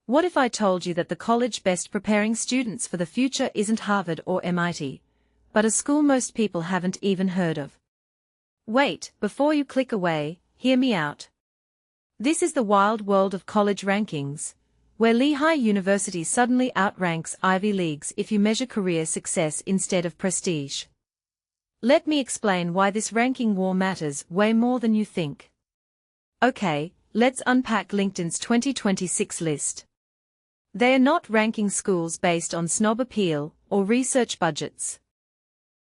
What if I told you that the college best preparing students for the future isn't Harvard or MIT, but a school most people haven't even heard of? Wait, before you click away, hear me out. This is the wild world of college rankings, where Lehigh University suddenly outranks Ivy Leagues if you measure career success instead of prestige. Let me explain why this ranking war matters way more than you think. Okay, let's unpack LinkedIn's 2026 list. They are not ranking schools based on snob appeal or research budgets.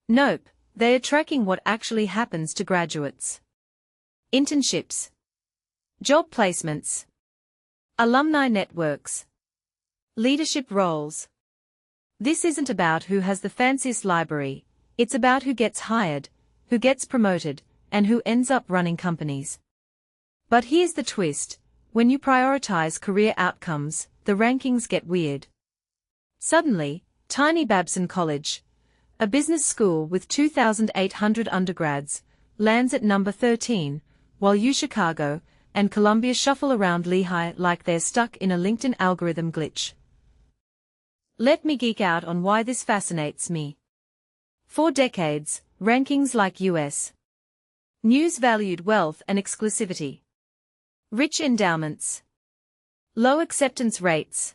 Nope, they are tracking what actually happens to graduates. Internships, job placements, alumni networks, leadership roles. This isn't about who has the fanciest library, it's about who gets hired, who gets promoted, and who ends up running companies. But here's the twist: when you prioritize career outcomes, the rankings get weird. Suddenly, tiny Babson College, a business school with 2,800 undergrads, lands at number 13, while UChicago and Columbia shuffle around Lehigh like they're stuck in a LinkedIn algorithm glitch. Let me geek out on why this fascinates me. For decades, rankings like U.S. News valued wealth and exclusivity, rich endowments, low acceptance rates.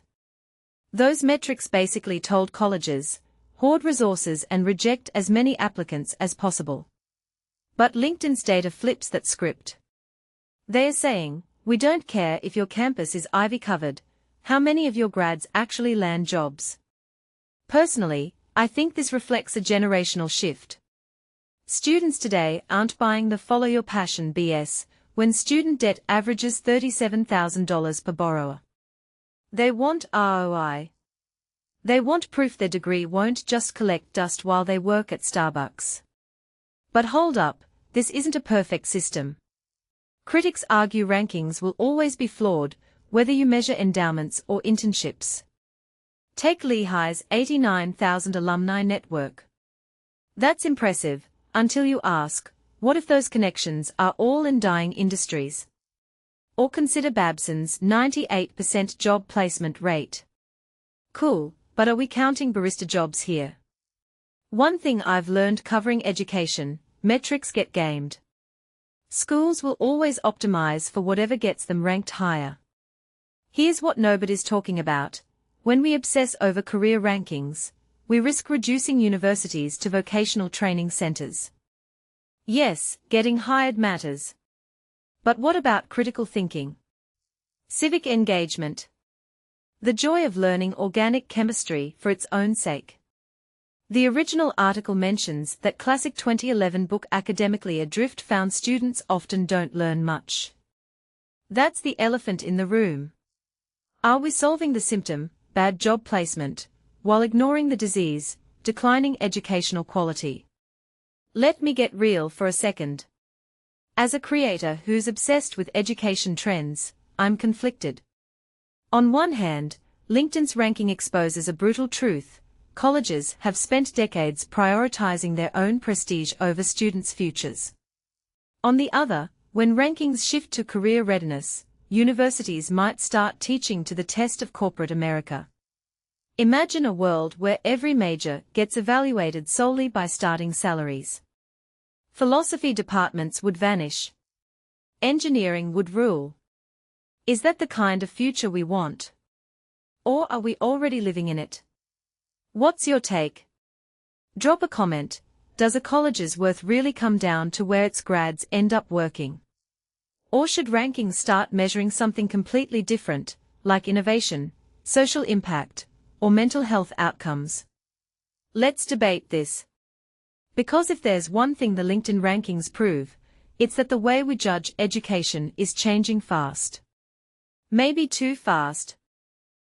Those metrics basically told colleges, hoard resources and reject as many applicants as possible. But LinkedIn's data flips that script. They are saying, we don't care if your campus is Ivy covered, how many of your grads actually land jobs? Personally, I think this reflects a generational shift. Students today aren't buying the follow your passion BS, when student debt averages $37,000 per borrower. They want ROI. They want proof their degree won't just collect dust while they work at Starbucks. But hold up, this isn't a perfect system. Critics argue rankings will always be flawed, whether you measure endowments or internships. Take Lehigh's 89,000 alumni network. That's impressive, until you ask, what if those connections are all in dying industries? Or consider Babson's 98% job placement rate. Cool, but are we counting barista jobs here? One thing I've learned covering education: metrics get gamed. Schools will always optimize for whatever gets them ranked higher. Here's what nobody's talking about: when we obsess over career rankings, we risk reducing universities to vocational training centers. Yes, getting hired matters. But what about critical thinking? Civic engagement? The joy of learning organic chemistry for its own sake. The original article mentions that classic 2011 book Academically Adrift found students often don't learn much. That's the elephant in the room. Are we solving the symptom, bad job placement, while ignoring the disease, declining educational quality? Let me get real for a second. As a creator who's obsessed with education trends, I'm conflicted. On one hand, LinkedIn's ranking exposes a brutal truth: colleges have spent decades prioritizing their own prestige over students' futures. On the other, when rankings shift to career readiness, universities might start teaching to the test of corporate America. Imagine a world where every major gets evaluated solely by starting salaries. Philosophy departments would vanish. Engineering would rule. Is that the kind of future we want? Or are we already living in it? What's your take? Drop a comment. Does a college's worth really come down to where its grads end up working? Or should rankings start measuring something completely different, like innovation, social impact, or mental health outcomes? Let's debate this. Because if there's one thing the LinkedIn rankings prove, it's that the way we judge education is changing fast. Maybe too fast.